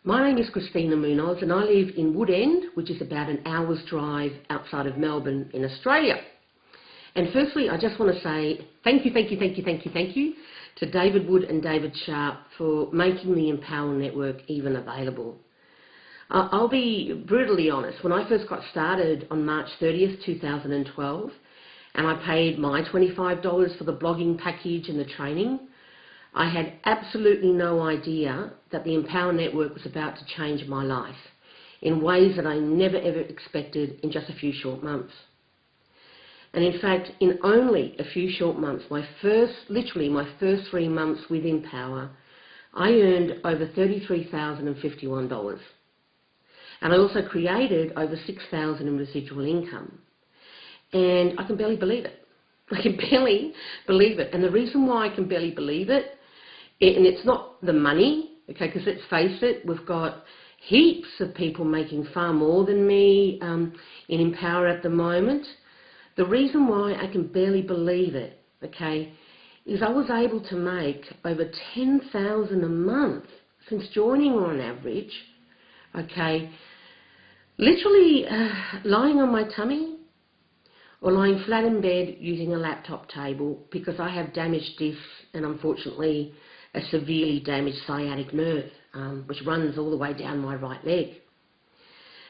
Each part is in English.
My name is Christina Munoz and I live in Woodend, which is about an hour's drive outside of Melbourne in Australia. And firstly, I just want to say thank you to David Wood and David Sharp for making the Empower Network even available. I'll be brutally honest, when I first got started on March 30th, 2012, and I paid my $25 for the blogging package and the training, I had absolutely no idea that the Empower Network was about to change my life in ways that I never ever expected in just a few short months. And in fact, in only a few short months, literally my first 3 months with Empower, I earned over $33,051. And I also created over $6,000 in residual income. And I can barely believe it. I can barely believe it. And the reason why I can barely believe it, and it's not the money, okay, because let's face it, we've got heaps of people making far more than me in Empower at the moment. The reason why I can barely believe it, okay, is I was able to make over $10,000 a month since joining on average, okay, literally lying on my tummy or lying flat in bed using a laptop table because I have damaged discs and unfortunately a severely damaged sciatic nerve, which runs all the way down my right leg.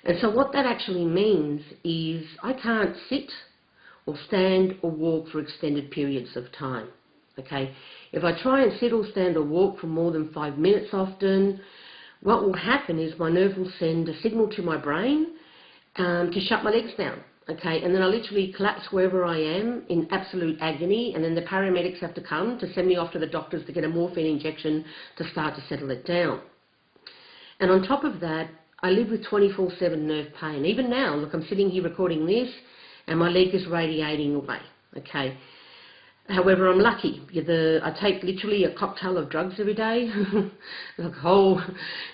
And so what that actually means is I can't sit or stand or walk for extended periods of time, okay? If I try and sit or stand or walk for more than 5 minutes often, what will happen is my nerve will send a signal to my brain to shut my legs down, okay? And then I literally collapse wherever I am in absolute agony, and then the paramedics have to come to send me off to the doctors to get a morphine injection to start to settle it down. And on top of that, I live with 24/7 nerve pain. Even now, look, I'm sitting here recording this, and my leg is radiating away, okay? However, I'm lucky. I take literally a cocktail of drugs every day, like a whole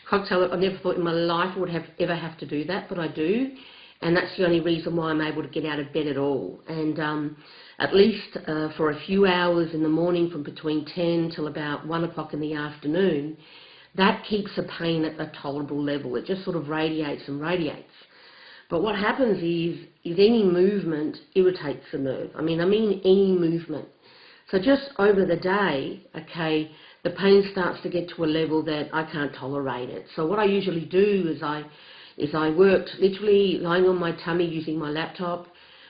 cocktail. I never thought in my life I would ever have to do that, but I do. And that's the only reason why I'm able to get out of bed at all. And at least for a few hours in the morning from between 10 till about 1 o'clock in the afternoon, that keeps the pain at a tolerable level. It just sort of radiates and radiates. But what happens is any movement irritates the nerve. I mean any movement. So just over the day, okay, the pain starts to get to a level that I can't tolerate it. So what I usually do is I worked literally lying on my tummy using my laptop.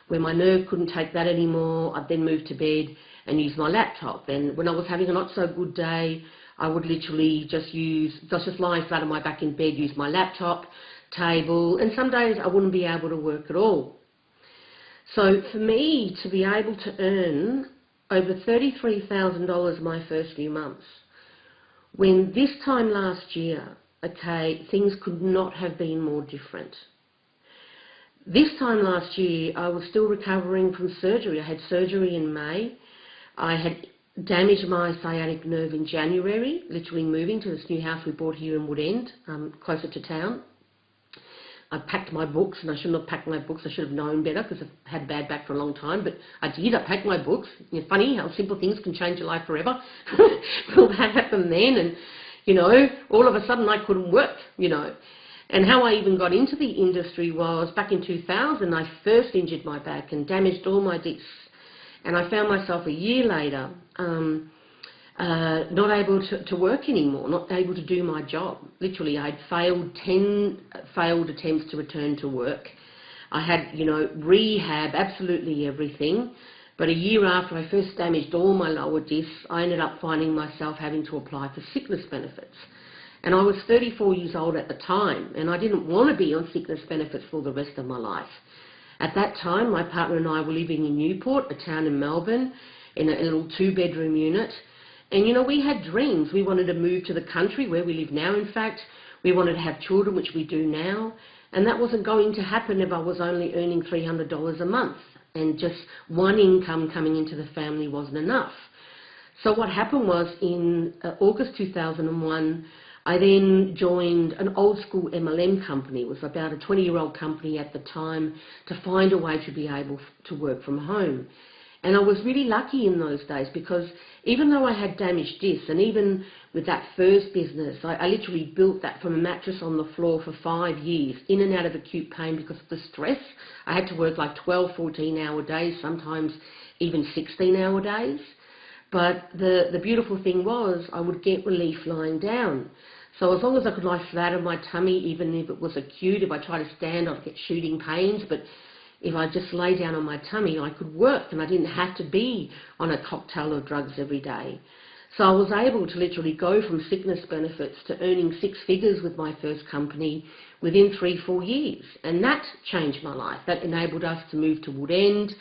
When my nerve couldn't take that anymore, I'd then move to bed and use my laptop. And when I was having a not so good day, I would literally just lie flat on my back in bed, use my laptop, table, and some days I wouldn't be able to work at all. So for me to be able to earn over $33,000 my first few months, when this time last year, okay, things could not have been more different. This time last year, I was still recovering from surgery. I had surgery in May. I had damaged my sciatic nerve in January, literally moving to this new house we bought here in Woodend, closer to town. I packed my books, and I shouldn't have packed my books. I should have known better because I've had a bad back for a long time, but I did. I packed my books. It's funny how simple things can change your life forever. Well, that happened then, and, you know, all of a sudden I couldn't work, you know. And how I even got into the industry was back in 2000, I first injured my back and damaged all my discs. And I found myself a year later not able to work anymore, not able to do my job. Literally, I'd failed 10 failed attempts to return to work. I had, you know, rehab, absolutely everything. But a year after I first damaged all my lower discs, I ended up finding myself having to apply for sickness benefits. And I was 34 years old at the time, and I didn't want to be on sickness benefits for the rest of my life. At that time, my partner and I were living in Newport, a town in Melbourne, in a little 2-bedroom unit. And, you know, we had dreams. We wanted to move to the country, where we live now, in fact. We wanted to have children, which we do now. And that wasn't going to happen if I was only earning $300 a month. And just one income coming into the family wasn't enough. So what happened was in August 2001, I then joined an old school MLM company. It was about a 20-year-old company at the time, to find a way to be able to work from home. And I was really lucky in those days because even though I had damaged discs, and even with that first business, I literally built that from a mattress on the floor for 5 years, in and out of acute pain because of the stress. I had to work like 12, 14-hour days, sometimes even 16-hour days. But the beautiful thing was I would get relief lying down. So as long as I could lie flat on my tummy, even if it was acute, if I tried to stand, I'd get shooting pains. But if I just lay down on my tummy, I could work, and I didn't have to be on a cocktail of drugs every day. So I was able to literally go from sickness benefits to earning 6 figures with my first company within 3-4 years. And that changed my life. That enabled us to move to Woodend.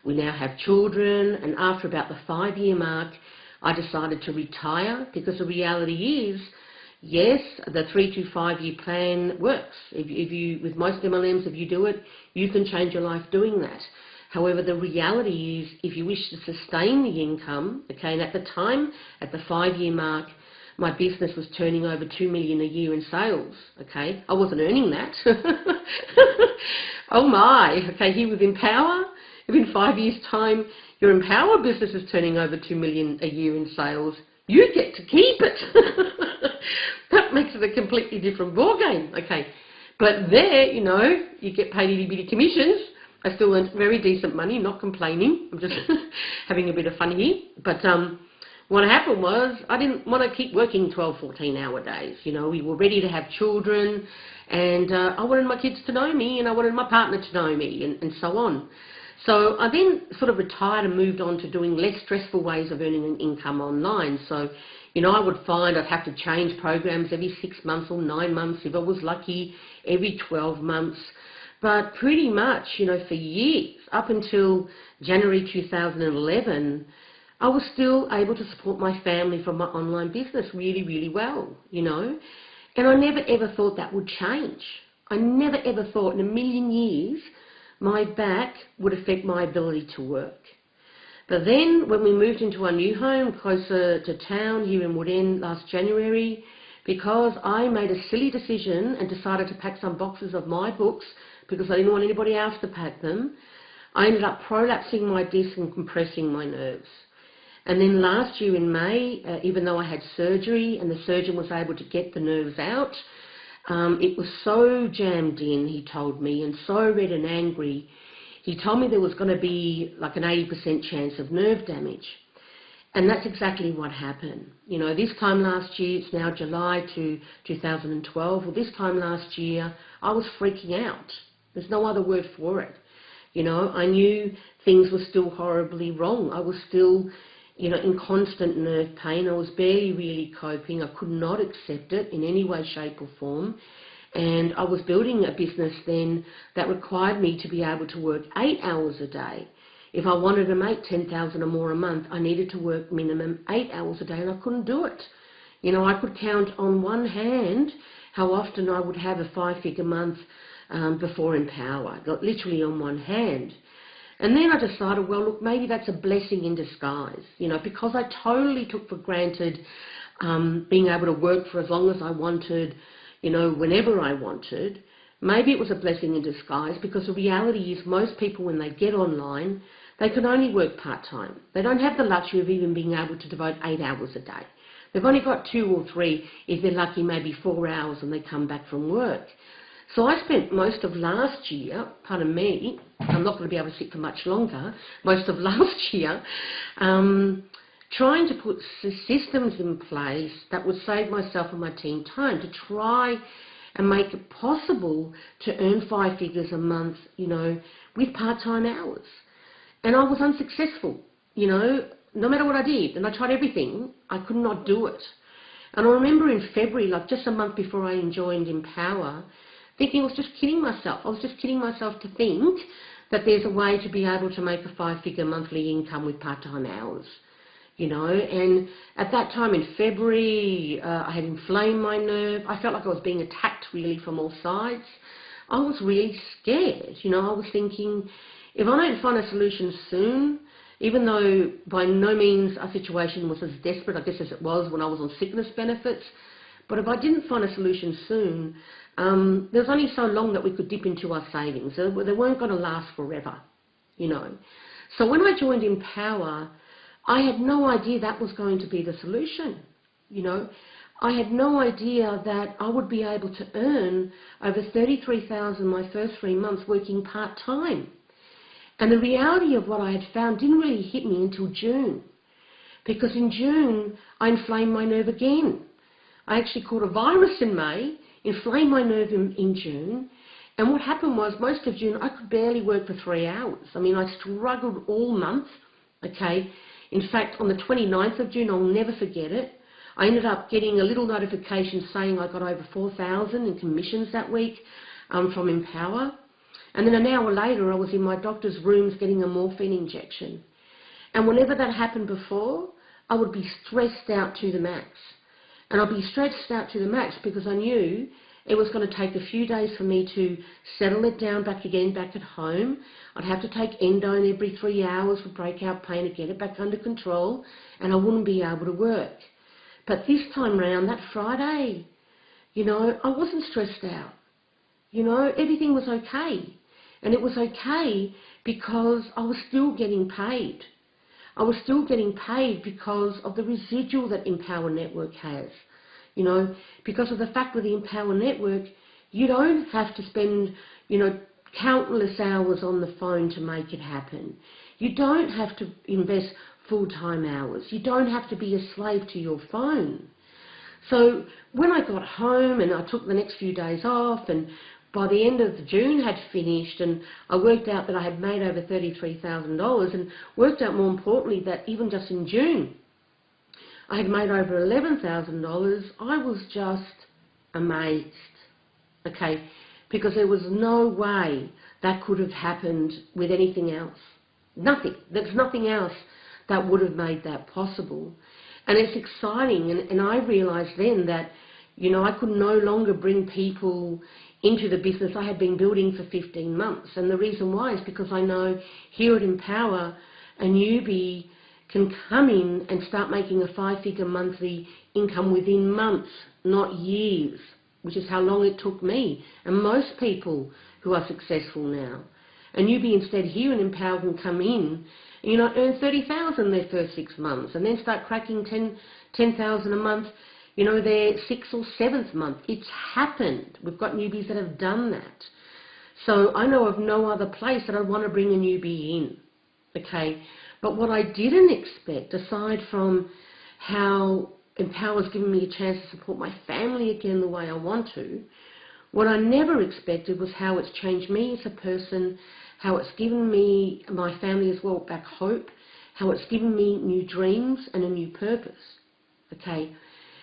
We now have children, and after about the 5-year mark, I decided to retire because the reality is, yes, the 3 to 5 year plan works. If you, with most MLMs, if you do it, you can change your life doing that. However, the reality is, if you wish to sustain the income, okay, and at the time, at the 5-year mark, my business was turning over $2 million a year in sales, okay? I wasn't earning that. Oh my, okay, here with Empower, if in 5 years' time your Empower business is turning over $2 million a year in sales, you get to keep it. That makes it a completely different ballgame, okay? But there, you know, you get paid itty-bitty commissions. I still earned very decent money, not complaining. I'm just having a bit of fun here. But what happened was I didn't want to keep working 12, 14-hour days. You know, we were ready to have children, and I wanted my kids to know me, and I wanted my partner to know me, and so on. So I then sort of retired and moved on to doing less stressful ways of earning an income online. So, you know, I would find I'd have to change programs every 6 months or 9 months, if I was lucky, every 12 months. But pretty much, you know, for years, up until January 2011, I was still able to support my family from my online business really, really well, you know. And I never ever thought that would change. I never ever thought in a million years my back would affect my ability to work. But then when we moved into our new home closer to town here in Woodend last January, because I made a silly decision and decided to pack some boxes of my books because I didn't want anybody else to pack them, I ended up prolapsing my disc and compressing my nerves. And then last year in May, even though I had surgery and the surgeon was able to get the nerves out, it was so jammed in, he told me, and so red and angry. He told me there was going to be like an 80% chance of nerve damage. And that's exactly what happened. You know, this time last year, it's now July 2012, well, this time last year, I was freaking out. There's no other word for it. You know, I knew things were still horribly wrong. I was still, you know, in constant nerve pain. I was barely really coping. I could not accept it in any way, shape or form. And I was building a business then that required me to be able to work 8 hours a day. If I wanted to make $10,000 or more a month, I needed to work minimum 8 hours a day, and I couldn't do it. You know, I could count on one hand how often I would have a 5-figure month before Empower, literally on one hand. And then I decided, well, look, maybe that's a blessing in disguise, you know, because I totally took for granted being able to work for as long as I wanted, you know, whenever I wanted. Maybe it was a blessing in disguise, because the reality is most people, when they get online, they can only work part-time. They don't have the luxury of even being able to devote 8 hours a day. They've only got 2 or 3, if they're lucky, maybe 4 hours when they come back from work. So I spent most of last year, pardon me, I'm not going to be able to sit for much longer, most of last year, trying to put systems in place that would save myself and my team time to try and make it possible to earn 5 figures a month, you know, with part-time hours. And I was unsuccessful, you know, no matter what I did. And I tried everything, I could not do it. And I remember in February, like just a month before I joined Empower, thinking I was just kidding myself. I was just kidding myself to think that there's a way to be able to make a 5-figure monthly income with part-time hours, you know. And at that time in February, I had inflamed my nerve. I felt like I was being attacked really from all sides. I was really scared, you know. I was thinking, if I don't find a solution soon, even though by no means our situation was as desperate, I guess, as it was when I was on sickness benefits, but if I didn't find a solution soon, there was only so long that we could dip into our savings. They weren't going to last forever, you know. So when I joined Empower, I had no idea that was going to be the solution. You know, I had no idea that I would be able to earn over $33,000 my first 3 months working part-time. And the reality of what I had found didn't really hit me until June. Because in June, I inflamed my nerve again. I actually caught a virus in May, inflamed my nerve in June, and what happened was most of June I could barely work for 3 hours. I mean, I struggled all month, okay. In fact, on the 29th of June, I'll never forget it, I ended up getting a little notification saying I got over 4,000 in commissions that week from Empower. And then an hour later, I was in my doctor's rooms getting a morphine injection. And whenever that happened before, I would be stressed out to the max. And I'd be stressed out to the max because I knew it was going to take a few days for me to settle it down back at home. I'd have to take endone every 3 hours for breakout pain to get it back under control, and I wouldn't be able to work. But this time round, that Friday, you know, I wasn't stressed out. You know, everything was okay. And it was okay because I was still getting paid. I was still getting paid because of the residual that Empower Network has. You know, because of the fact with the Empower Network, you don't have to spend, you know, countless hours on the phone to make it happen. You don't have to invest full-time hours. You don't have to be a slave to your phone. So when I got home and I took the next few days off, and by the end of June had finished, and I worked out that I had made over $33,000, and worked out more importantly that even just in June I had made over $11,000, I was just amazed, okay, because there was no way that could have happened with anything else. Nothing. There's nothing else that would have made that possible. And it's exciting, and I realised then that, you know, I could no longer bring people into the business I had been building for 15 months. And the reason why is because I know here at Empower, a newbie can come in and start making a 5-figure monthly income within months, not years, which is how long it took me and most people who are successful now. A newbie instead here in Empower can come in, you know, earn $30,000 their first 6 months, and then start cracking $10,000 a month, you know, their 6th or 7th month. It's happened. We've got newbies that have done that. So I know of no other place that I'd want to bring a newbie in, okay? But what I didn't expect, aside from how Empower's given me a chance to support my family again the way I want to, what I never expected was how it's changed me as a person, how it's given me, my family as well, back hope, how it's given me new dreams and a new purpose, okay?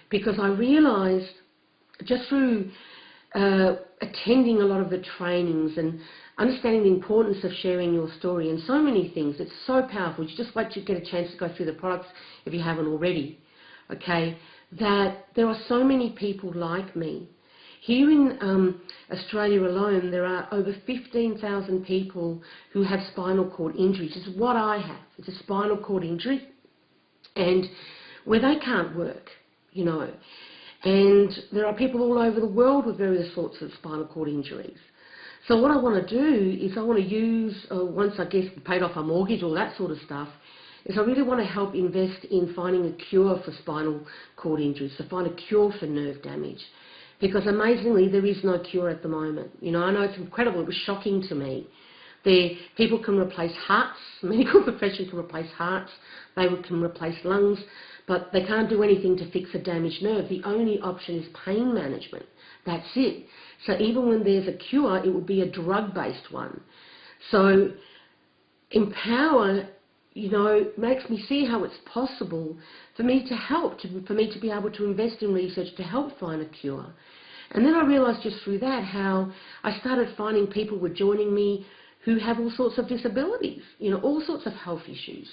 Because I realised just through attending a lot of the trainings and understanding the importance of sharing your story and so many things, it's so powerful. You just wait to get a chance to go through the products if you haven't already, okay, that there are so many people like me. Here in Australia alone, there are over 15,000 people who have spinal cord injury, which is what I have. It's a spinal cord injury, and where they can't work, you know. And there are people all over the world with various sorts of spinal cord injuries. So what I want to do is I want to use, once I guess paid off a mortgage, all that sort of stuff, is I really want to help invest in finding a cure for spinal cord injuries, to find a cure for nerve damage. Because amazingly, there is no cure at the moment. You know, I know it's incredible. It was shocking to me. People can replace hearts. Medical profession can replace hearts. They can replace lungs. But they can't do anything to fix a damaged nerve. The only option is pain management. That's it. So even when there's a cure, it will be a drug-based one. So Empower, you know, makes me see how it's possible for me to help, for me to be able to invest in research to help find a cure. And then I realised just through that how I started finding people were joining me who have all sorts of disabilities, you know, all sorts of health issues.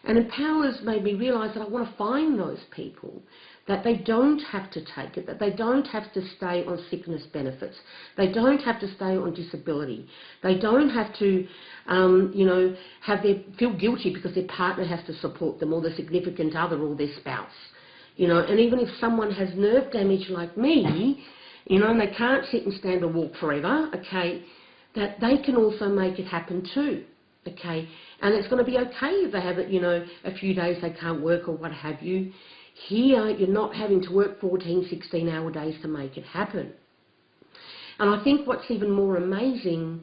And Empower's made me realise that I want to find those people, that they don't have to take it, that they don't have to stay on sickness benefits, they don't have to stay on disability, they don't have to, you know, feel guilty because their partner has to support them, or their significant other, or their spouse, you know. And even if someone has nerve damage like me, you know, and they can't sit and stand or walk forever, okay, that they can also make it happen too. okay? And it's going to be okay if they have it, you know, a few days they can't work or what have you. Here, you're not having to work 14, 16-hour days to make it happen. And I think what's even more amazing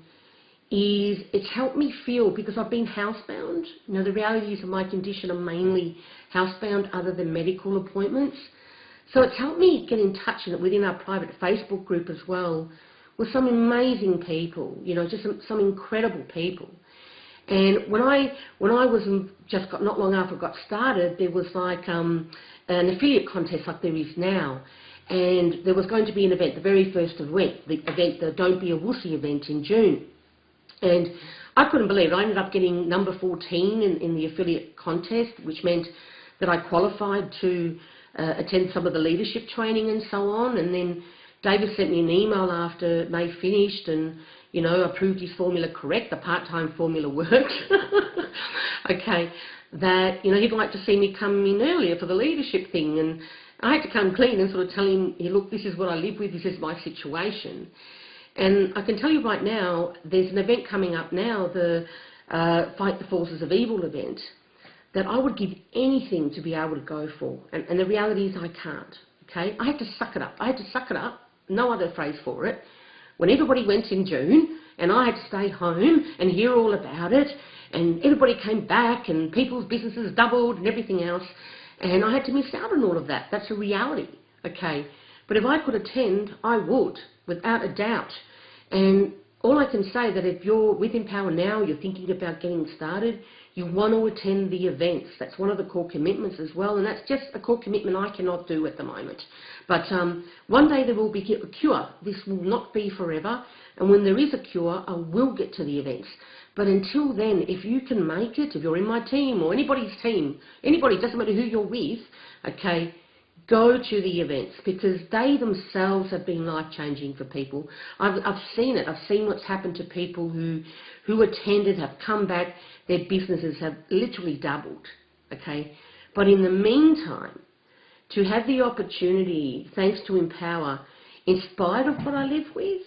is it's helped me feel, because I've been housebound. You know, the reality is of my condition, I'm mainly housebound other than medical appointments. So it's helped me get in touch within our private Facebook group as well with some amazing people, you know, just some incredible people. And when I was not long after I got started, there was like an affiliate contest like there is now. And there was going to be an event, the very first event, the Don't Be a Wussy event in June. And I couldn't believe it. I ended up getting number 14 in the affiliate contest, which meant that I qualified to attend some of the leadership training and so on. And then David sent me an email after May finished and, you know, approved his formula correct, the part-time formula worked. Okay, that, you know, he'd like to see me come in earlier for the leadership thing. And I had to come clean and sort of tell him, hey, look, this is what I live with, this is my situation. And I can tell you right now, there's an event coming up now, the Fight the Forces of Evil event, that I would give anything to be able to go for. And the reality is I can't, okay? I had to suck it up. I had to suck it up, no other phrase for it. When everybody went in June, and I had to stay home and hear all about it, and everybody came back, and people's businesses doubled and everything else, and I had to miss out on all of that. That's a reality, okay? But if I could attend, I would, without a doubt. And all I can say that if you're with Empower Now, you're thinking about getting started, you want to attend the events. That's one of the core commitments as well, and that's just a core commitment I cannot do at the moment. But one day there will be a cure. This will not be forever, and when there is a cure, I will get to the events. But until then, if you can make it, if you're in my team or anybody's team, anybody, doesn't matter who you're with, okay, go to the events, because they themselves have been life-changing for people. I've seen it. I've seen what's happened to people who attended, have come back, their businesses have literally doubled, okay? But in the meantime, to have the opportunity, thanks to Empower, in spite of what I live with,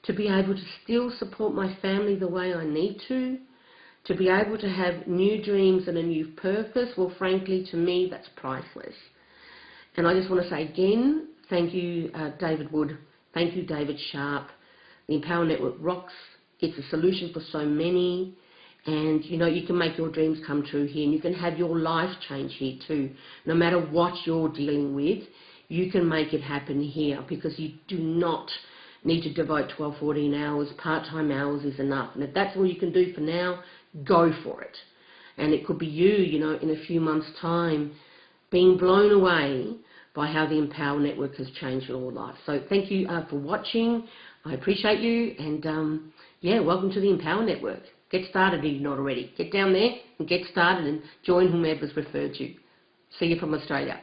to be able to still support my family the way I need to be able to have new dreams and a new purpose, well, frankly, to me, that's priceless. And I just want to say again, thank you, David Wood. Thank you, David Sharp. The Empower Network rocks. It's a solution for so many. And, you know, you can make your dreams come true here, and you can have your life change here too. No matter what you're dealing with, you can make it happen here, because you do not need to devote 12, 14 hours. Part-time hours is enough. And if that's all you can do for now, go for it. And it could be you, you know, in a few months' time, being blown away by how the Empower Network has changed your life. So thank you for watching. I appreciate you. And, yeah, welcome to the Empower Network. Get started if you're not already. Get down there and get started and join whomever's referred you. See you from Australia.